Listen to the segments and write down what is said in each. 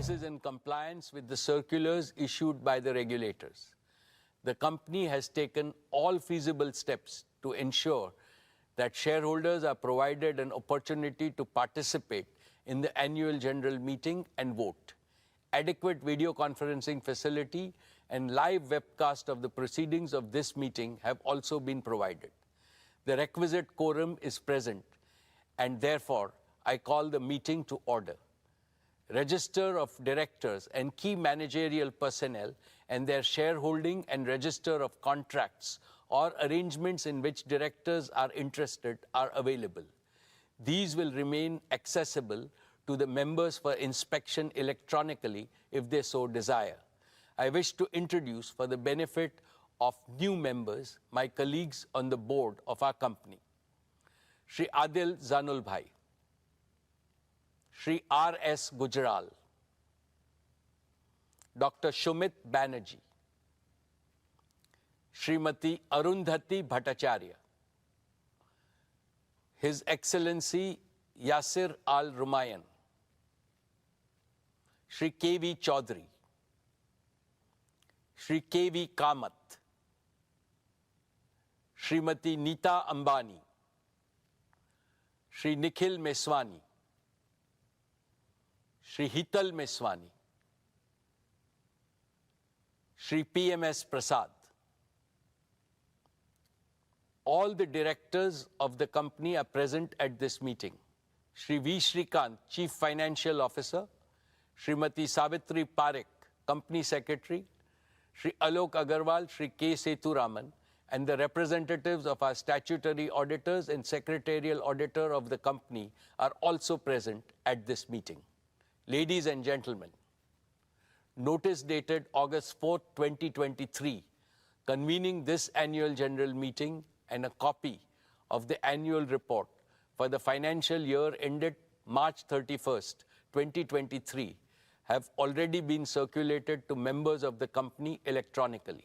This is in compliance with the circulars issued by the regulators. The company has taken all feasible steps to ensure that shareholders are provided an opportunity to participate in the annual general meeting and vote. Adequate video conferencing facility and live webcast of the proceedings of this meeting have also been provided. The requisite quorum is present, and therefore I call the meeting to order. Register of directors and key managerial personnel and their shareholding and register of contracts or arrangements in which directors are interested are available. These will remain accessible to the members for inspection electronically if they so desire. I wish to introduce, for the benefit of new members, my colleagues on the board of our company. Shri Adil Zanul Bhai, Shri R.S. Gujral, Dr. Shumit Banerjee, Srimati Arundhati Bhattacharya, His Excellency Yasir Al-Rumayyan, Shri K.V. Chaudhary, Shri K.V. Kamath, Srimati Neeta Ambani, Shri Nikhil Meswani, Shri Hital Meswani, Shri P.M.S. Prasad. All the directors of the company are present at this meeting. Shri V. Shrikant, Chief Financial Officer, Srimati Savitri Parekh, Company Secretary, Shri Alok Agarwal, Shri K. Sethuraman, and the representatives of our statutory auditors and secretarial auditor of the company are also present at this meeting. Ladies and gentlemen, notice dated August 4, 2023, convening this annual general meeting and a copy of the annual report for the financial year ended March 31st, 2023, have already been circulated to members of the company electronically.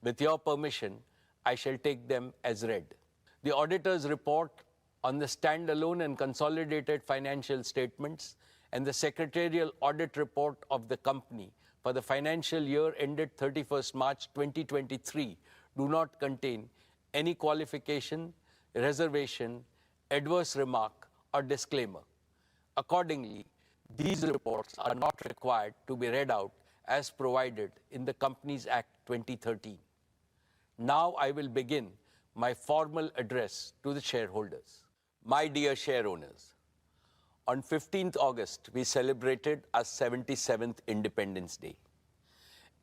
With your permission, I shall take them as read. The auditor's report on the standalone and consolidated financial statements and the secretarial audit report of the company for the financial year ended 31st March 2023 do not contain any qualification, reservation, adverse remark, or disclaimer. Accordingly, these reports are not required to be read out as provided in the Companies Act 2013. Now I will begin my formal address to the shareholders. My dear share owners, on 15th August, we celebrated our 77th Independence Day.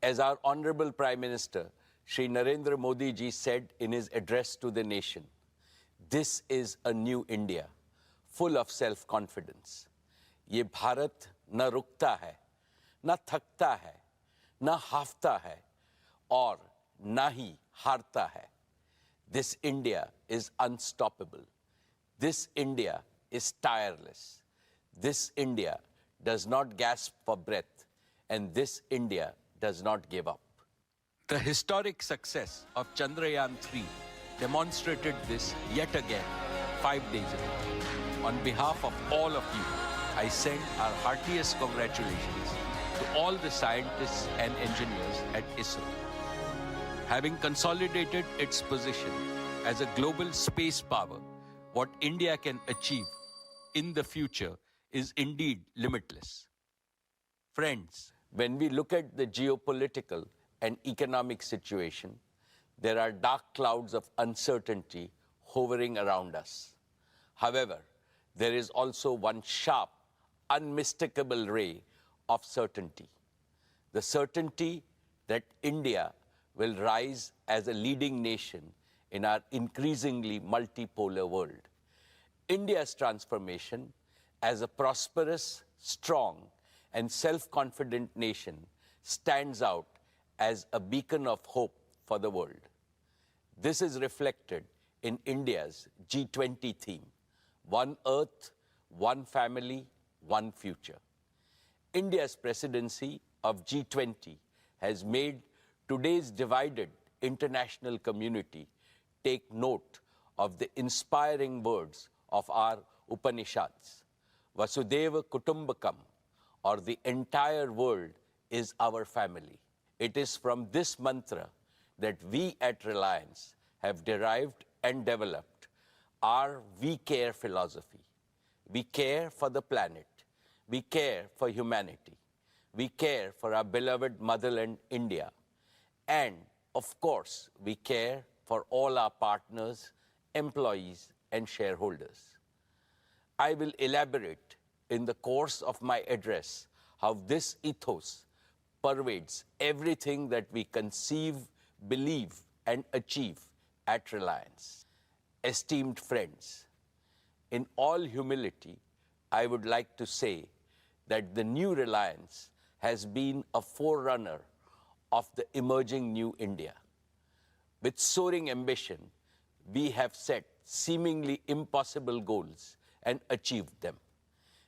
As our Honorable Prime Minister, Shri Narendra Modi ji said in his address to the nation, this is a new India, full of self-confidence. ये भारत न रुकता है, न थकता है, न हाफता है, और न ही हारता है. This India is unstoppable. This India is tireless. This India does not gasp for breath, and this India does not give up. The historic success of Chandrayaan-3 demonstrated this yet again 5 days ago. On behalf of all of you, I send our heartiest congratulations to all the scientists and engineers at ISRO. Having consolidated its position as a global space power, what India can achieve in the future is indeed limitless. Friends, when we look at the geopolitical and economic situation, there are dark clouds of uncertainty hovering around us. However, there is also one sharp, unmistakable ray of certainty. The certainty that India will rise as a leading nation in our increasingly multipolar world. India's transformation as a prosperous, strong, and self-confident nation stands out as a beacon of hope for the world. This is reflected in India's G20 theme, One Earth, One Family, One Future. India's presidency of G20 has made today's divided international community take note of the inspiring words of our Upanishads. Vasudeva Kutumbakam, or the entire world is our family. It is from this mantra that we at Reliance have derived and developed our We Care philosophy. We care for the planet. We care for humanity. We care for our beloved motherland, India. And, of course, we care for all our partners, employees, and shareholders. I will elaborate in the course of my address how this ethos pervades everything that we conceive, believe, and achieve at Reliance. Esteemed friends, in all humility, I would like to say that the new Reliance has been a forerunner of the emerging new India. With soaring ambition, we have set seemingly impossible goals and achieved them.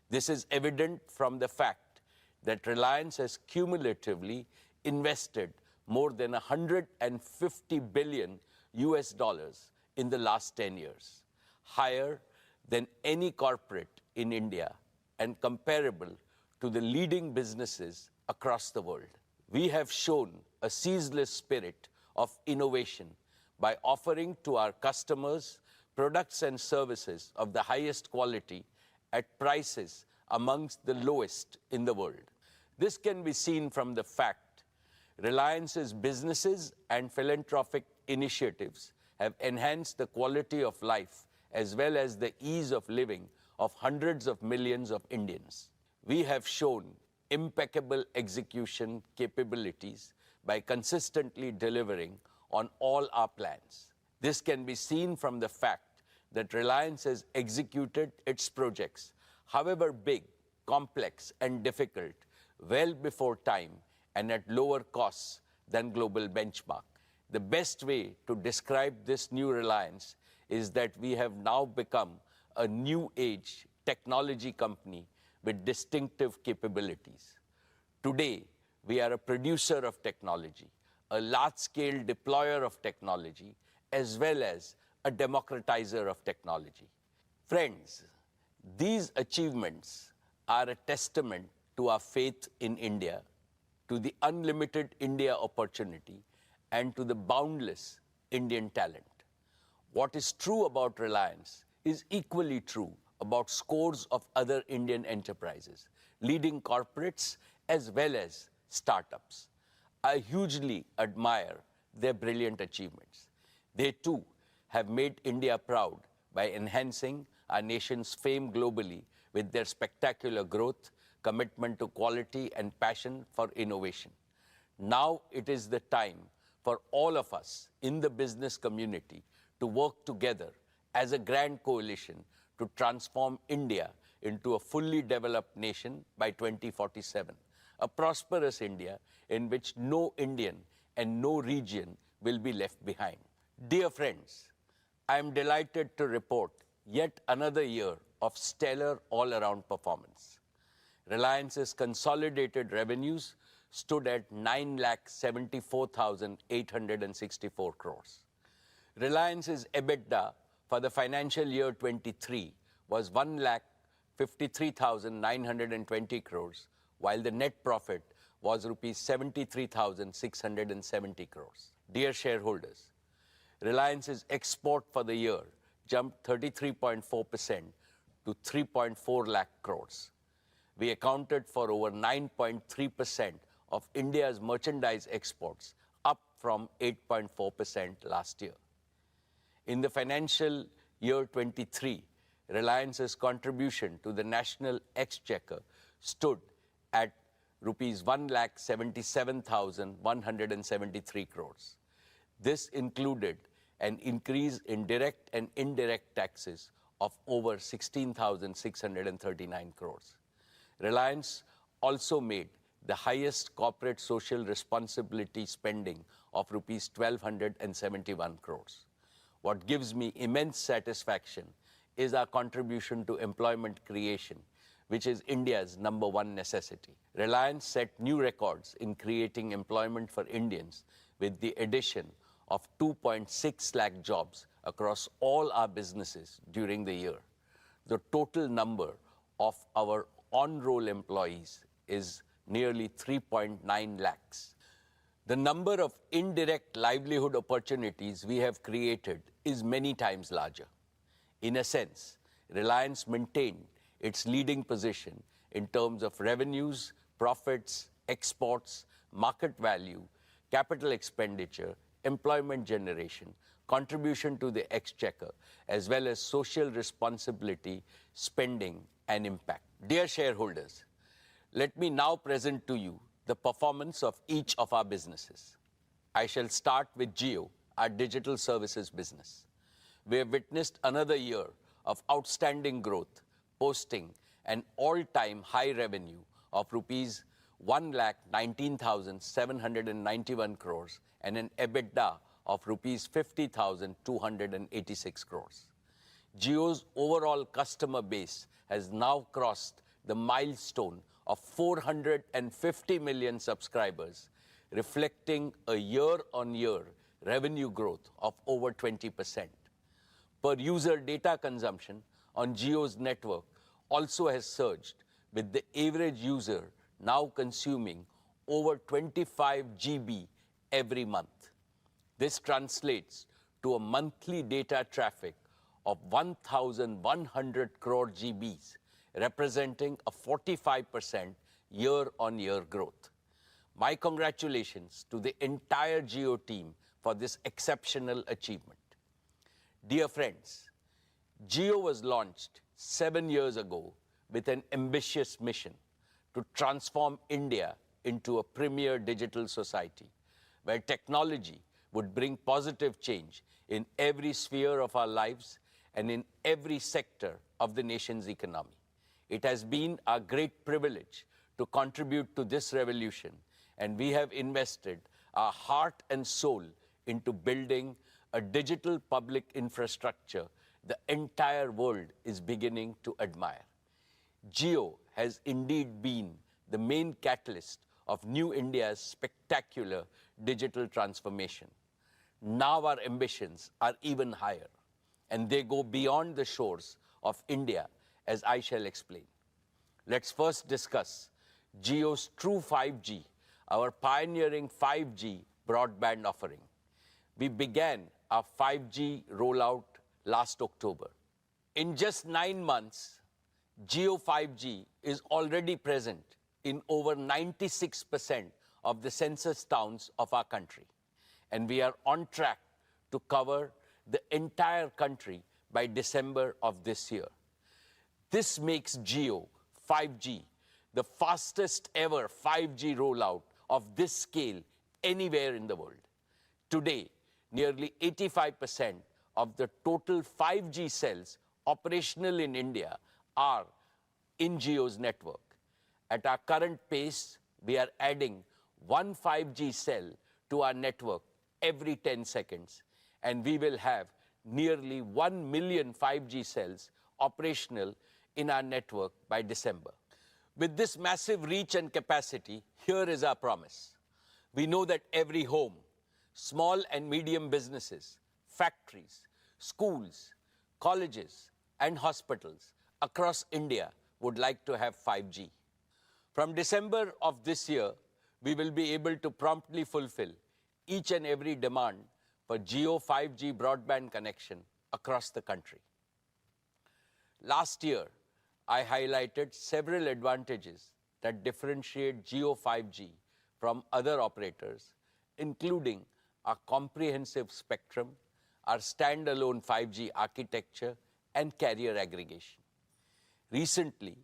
This is evident from the fact that Reliance has cumulatively invested more than $150 billion in the last 10 years, higher than any corporate in India and comparable to the leading businesses across the world. We have shown a ceaseless spirit of innovation by offering to our customers products and services of the highest quality at prices amongst the lowest in the world. This can be seen from the fact Reliance's businesses and philanthropic initiatives have enhanced the quality of life as well as the ease of living of hundreds of millions of Indians. We have shown impeccable execution capabilities by consistently delivering on all our plans. This can be seen from the fact that Reliance has executed its projects, however big, complex, and difficult, well before time and at lower costs than global benchmark. The best way to describe this new Reliance is that we have now become a new age technology company with distinctive capabilities. Today, we are a producer of technology, a large-scale deployer of technology, as well as a democratizer of technology. Friends, these achievements are a testament to our faith in India, to the unlimited India opportunity, and to the boundless Indian talent. What is true about Reliance is equally true about scores of other Indian enterprises, leading corporates as well as startups. I hugely admire their brilliant achievements. They too have made India proud by enhancing our nation's fame globally with their spectacular growth, commitment to quality, and passion for innovation. Now it is the time for all of us in the business community to work together as a grand coalition to transform India into a fully developed nation by 2047, a prosperous India in which no Indian and no region will be left behind. Dear friends, I am delighted to report yet another year of stellar all-around performance. Reliance's consolidated revenues stood at 9,74,864 crores. Reliance's EBITDA for the financial year 23 was 1,53,920 crores, while the net profit was rupees 73,670 crores. Dear shareholders, Reliance's export for the year jumped 33.4% to 3.4 lakh crores. We accounted for over 9.3% of India's merchandise exports, up from 8.4% last year. In the financial year 23, Reliance's contribution to the national exchequer stood at rupees 1,77,173 crores. This included an increase in direct and indirect taxes of over 16,639 crores. Reliance also made the highest corporate social responsibility spending of rupees 1,271 crores. What gives me immense satisfaction is our contribution to employment creation, which is India's #1 necessity. Reliance set new records in creating employment for Indians with the addition of 2.6 lakh jobs across all our businesses during the year. The total number of our on-roll employees is nearly 3.9 lakhs. The number of indirect livelihood opportunities we have created is many times larger. In a sense, Reliance maintained its leading position in terms of revenues, profits, exports, market value, capital expenditure, employment generation, contribution to the exchequer, as well as social responsibility, spending, and impact. Dear shareholders, let me now present to you the performance of each of our businesses. I shall start with Jio, our digital services business. We have witnessed another year of outstanding growth, posting an all-time high revenue of rupees 1,19,791 crores and an EBITDA of rupees 50,286 crores. Jio's overall customer base has now crossed the milestone of 450 million subscribers, reflecting a year-on-year revenue growth of over 20%. Per user data consumption on Jio's network also has surged, with the average user now consuming over 25 GB every month. This translates to a monthly data traffic of 1,100 crore GBs, representing a 45% year-on-year growth. My congratulations to the entire Jio team for this exceptional achievement. Dear friends, Jio was launched 7 years ago with an ambitious mission to transform India into a premier digital society, where technology would bring positive change in every sphere of our lives and in every sector of the nation's economy. It has been our great privilege to contribute to this revolution, and we have invested our heart and soul into building a digital public infrastructure the entire world is beginning to admire. Jio has indeed been the main catalyst of New India's spectacular digital transformation. Now our ambitions are even higher, and they go beyond the shores of India, as I shall explain. Let's first discuss Jio's True 5G, our pioneering 5G broadband offering. We began our 5G rollout last October. In just 9 months, Jio 5G is already present in over 96% of the census towns of our country, and we are on track to cover the entire country by December of this year. This makes Jio 5G the fastest ever 5G rollout of this scale anywhere in the world. Today, nearly 85% of the total 5G cells operational in India are in Jio's network. At our current pace, we are adding one 5G cell to our network every 10 seconds, and we will have nearly 1 million 5G cells operational in our network by December. With this massive reach and capacity, here is our promise. We know that every home, small and medium businesses, factories, schools, colleges, and hospitals across India would like to have 5G. From December of this year, we will be able to promptly fulfill each and every demand for Jio 5G broadband connection across the country. Last year, I highlighted several advantages that differentiate Jio 5G from other operators, including our comprehensive spectrum, our standalone 5G architecture, and carrier aggregation. Recently,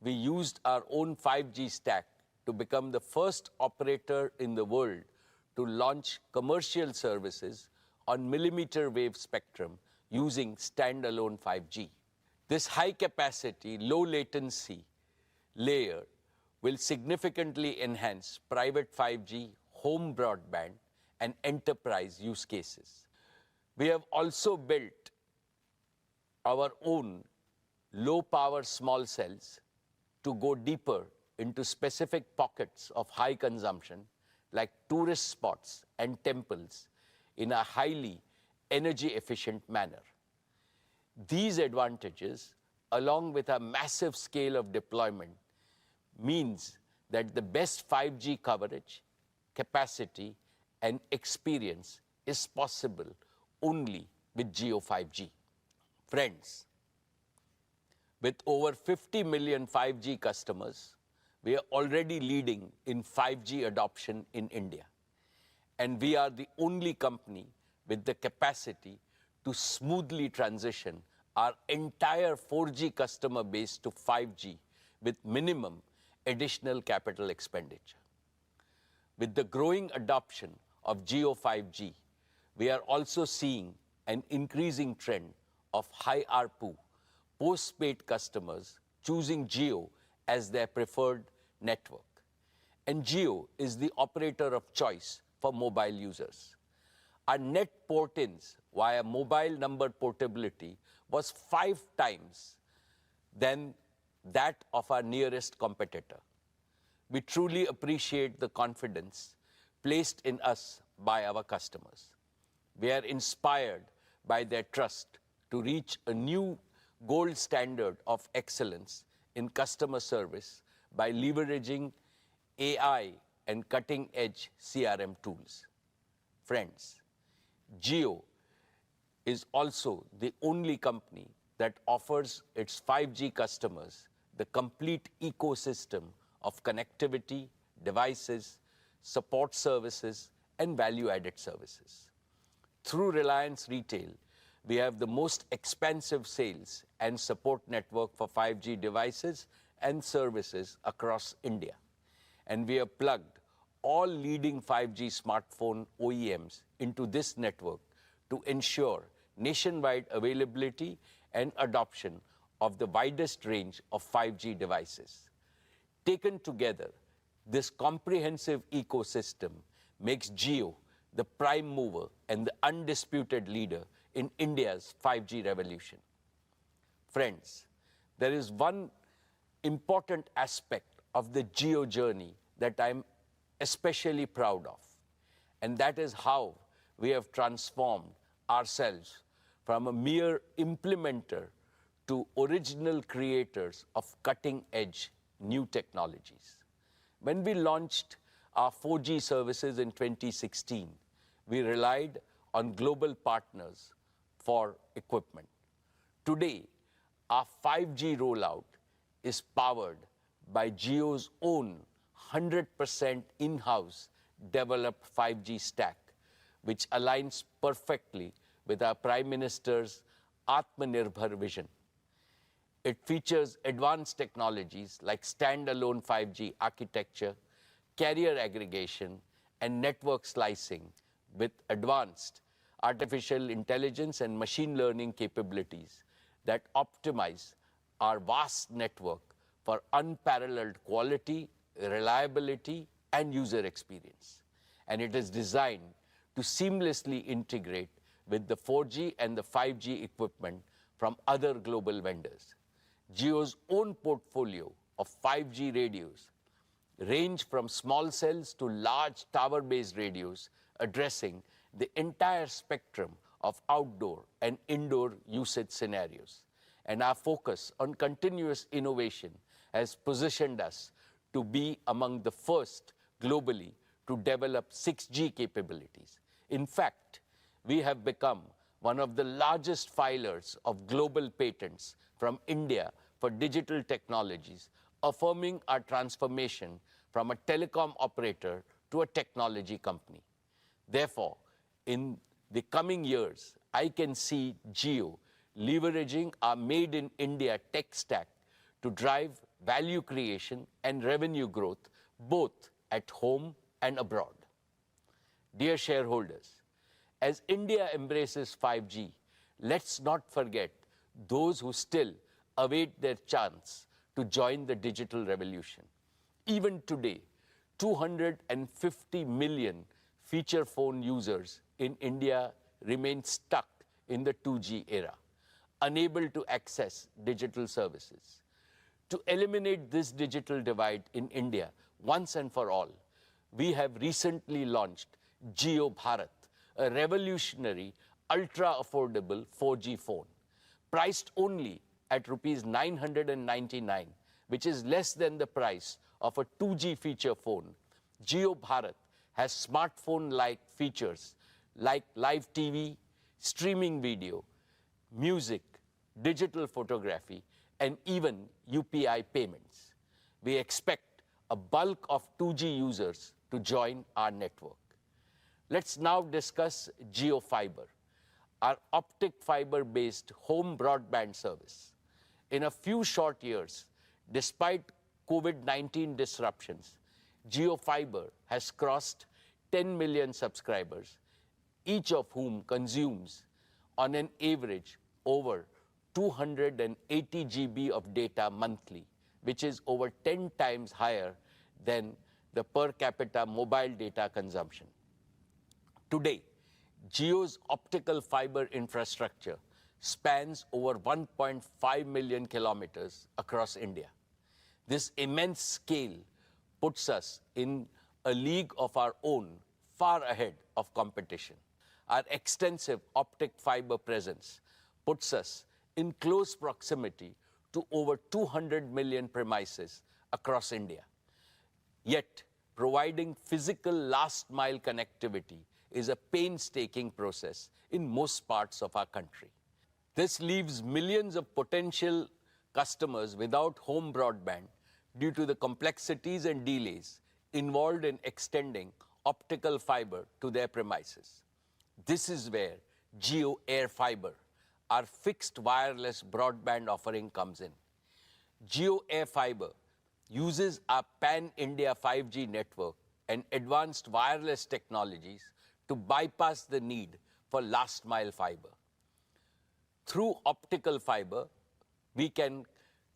we used our own 5G stack to become the first operator in the world to launch commercial services on millimeter wave spectrum using standalone 5G. This high-capacity, low-latency layer will significantly enhance private 5G, home broadband, and enterprise use cases. We have also built our own low-power small cells to go deeper into specific pockets of high consumption, like tourist spots and temples, in a highly energy-efficient manner. These advantages, along with a massive scale of deployment, means that the best 5G coverage, capacity, and experience is possible only with Jio 5G. Friends, with over 50 million 5G customers, we are already leading in 5G adoption in India. And we are the only company with the capacity to smoothly transition our entire 4G customer base to 5G with minimum additional capital expenditure. With the growing adoption of Jio 5G, we are also seeing an increasing trend of high ARPU post-paid customers choosing Jio as their preferred network. And Jio is the operator of choice for mobile users. Our net port-ins via mobile number portability was 5 times than that of our nearest competitor. We truly appreciate the confidence placed in us by our customers. We are inspired by their trust to reach a new gold standard of excellence in customer service by leveraging AI and cutting-edge CRM tools. Friends, Jio is also the only company that offers its 5G customers the complete ecosystem of connectivity, devices, support services, and value-added services. Through Reliance Retail, we have the most expansive sales and support network for 5G devices and services across India. And we have plugged all leading 5G smartphone OEMs into this network to ensure nationwide availability and adoption of the widest range of 5G devices. Taken together, this comprehensive ecosystem makes Jio the prime mover and the undisputed leader in India's 5G revolution. Friends, there is one important aspect of the Jio journey that I'm especially proud of, and that is how we have transformed ourselves from a mere implementer to original creators of cutting-edge new technologies. When we launched our 4G services in 2016, we relied on global partners for equipment. Today, our 5G rollout is powered by Jio's own 100% in-house developed 5G stack, which aligns perfectly with our Prime Minister's Atmanirbhar vision. It features advanced technologies like standalone 5G architecture, carrier aggregation, and network slicing with advanced artificial intelligence and machine learning capabilities that optimize our vast network for unparalleled quality, reliability, and user experience. And it is designed to seamlessly integrate with the 4G and the 5G equipment from other global vendors. Jio's own portfolio of 5G radios range from small cells to large tower-based radios addressing the entire spectrum of outdoor and indoor usage scenarios. And our focus on continuous innovation has positioned us to be among the first globally to develop 6G capabilities. In fact, we have become one of the largest filers of global patents from India for digital technologies, affirming our transformation from a telecom operator to a technology company. Therefore, in the coming years, I can see Jio leveraging our Made in India tech stack to drive value creation and revenue growth both at home and abroad. Dear shareholders, as India embraces 5G, let's not forget those who still await their chance to join the digital revolution. Even today, 250 million feature phone users in India remain stuck in the 2G era, unable to access digital services. To eliminate this digital divide in India once and for all, we have recently launched Jio Bharat, a revolutionary, ultra-affordable 4G phone. Priced only at Rs 999, which is less than the price of a 2G feature phone, Jio Bharat has smartphone-like features like live TV, streaming video, music, digital photography, and even UPI payments. We expect a bulk of 2G users to join our network. Let's now discuss Jio Fiber, our optic fiber-based home broadband service. In a few short years, despite COVID-19 disruptions, Jio Fiber has crossed 10 million subscribers, each of whom consumes, on an average, over 280 GB of data monthly, which is over 10 times higher than the per capita mobile data consumption. Today, Jio's optical fiber infrastructure spans over 1.5 million kilometers across India. This immense scale puts us in a league of our own, far ahead of competition. Our extensive optic fiber presence puts us in close proximity to over 200 million premises across India. Yet, providing physical last-mile connectivity is a painstaking process in most parts of our country. This leaves millions of potential customers without home broadband due to the complexities and delays involved in extending optical fiber to their premises. This is where Jio Air Fiber, our fixed wireless broadband offering, comes in. Jio Air Fiber uses our pan-India 5G network and advanced wireless technologies to bypass the need for last-mile fiber. Through optical fiber, we can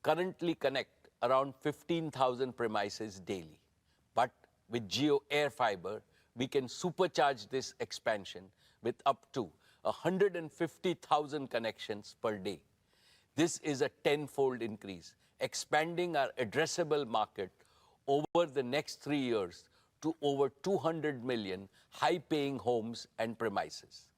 currently connect around 15,000 premises daily. But with Jio Air Fiber, we can supercharge this expansion with up to 150,000 connections per day. This is a tenfold increase, expanding our addressable market over the next 3 years to over 200 million high-paying homes and premises.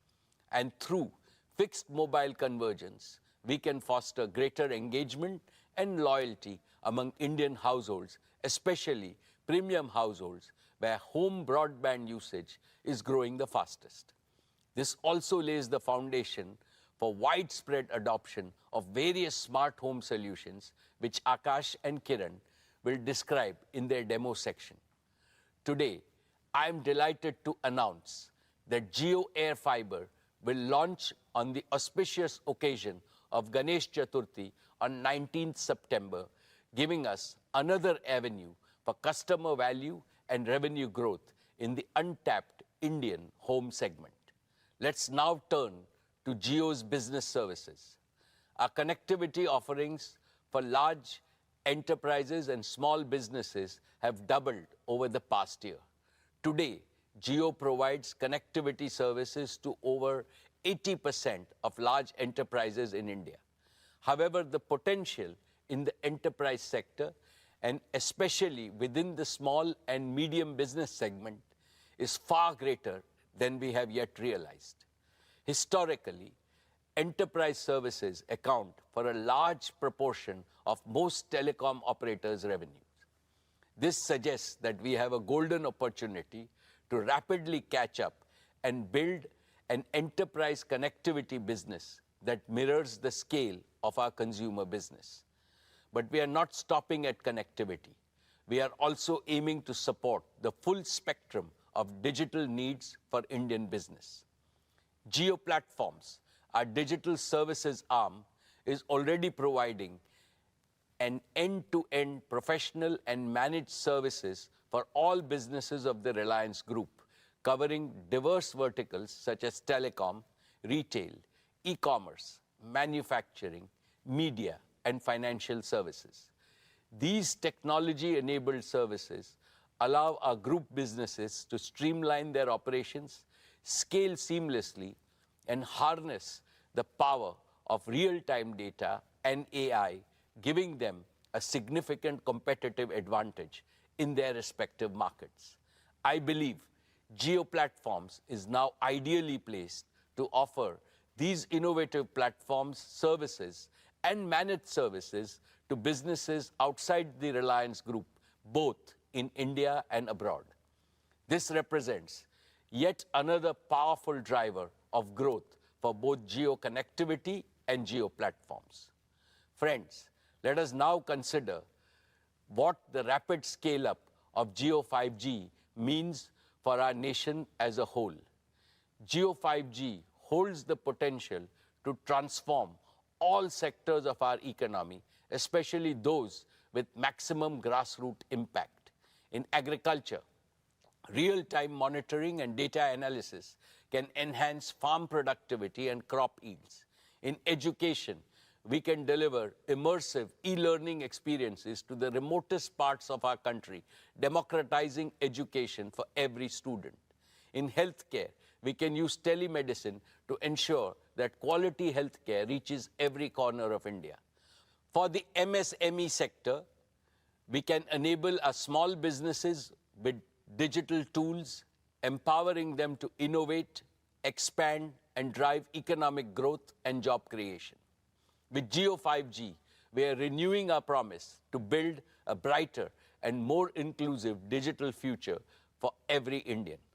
And through fixed mobile convergence, we can foster greater engagement and loyalty among Indian households, especially premium households, where home broadband usage is growing the fastest. This also lays the foundation for widespread adoption of various smart home solutions, which Akash and Kiran will describe in their demo section. Today, I am delighted to announce that Jio Air Fiber will launch on the auspicious occasion of Ganesh Chaturthi on 19th September, giving us another avenue for customer value and revenue growth in the untapped Indian home segment. Let's now turn to Jio's business services. Our connectivity offerings for large enterprises and small businesses have doubled over the past year. Today, Jio provides connectivity services to over 80% of large enterprises in India. However, the potential in the enterprise sector, and especially within the small and medium business segment, is far greater than we have yet realized. Historically, enterprise services account for a large proportion of most telecom operators' revenues. This suggests that we have a golden opportunity to rapidly catch up and build an enterprise connectivity business that mirrors the scale of our consumer business. But we are not stopping at connectivity. We are also aiming to support the full spectrum of digital needs for Indian business. Jio Platforms, our digital services arm, is already providing an end-to-end professional and managed services for all businesses of the Reliance Group, covering diverse verticals such as telecom, retail, e-commerce, manufacturing, media, and financial services. These technology-enabled services allow our group businesses to streamline their operations, scale seamlessly, and harness the power of real-time data and AI, giving them a significant competitive advantage in their respective markets. I believe Jio Platforms is now ideally placed to offer these innovative platforms, services, and managed services to businesses outside the Reliance Group, both in India and abroad. This represents yet another powerful driver of growth for both Jio connectivity and Jio platforms. Friends, let us now consider what the rapid scale-up of Jio 5G means for our nation as a whole. Jio 5G holds the potential to transform all sectors of our economy, especially those with maximum grassroots impact. In agriculture, real-time monitoring and data analysis can enhance farm productivity and crop yields. In education, we can deliver immersive e-learning experiences to the remotest parts of our country, democratizing education for every student. In healthcare, we can use telemedicine to ensure that quality healthcare reaches every corner of India. For the MSME sector, we can enable our small businesses with digital tools, empowering them to innovate, expand, and drive economic growth and job creation. With Jio 5G, we are renewing our promise to build a brighter and more inclusive digital future for every Indian.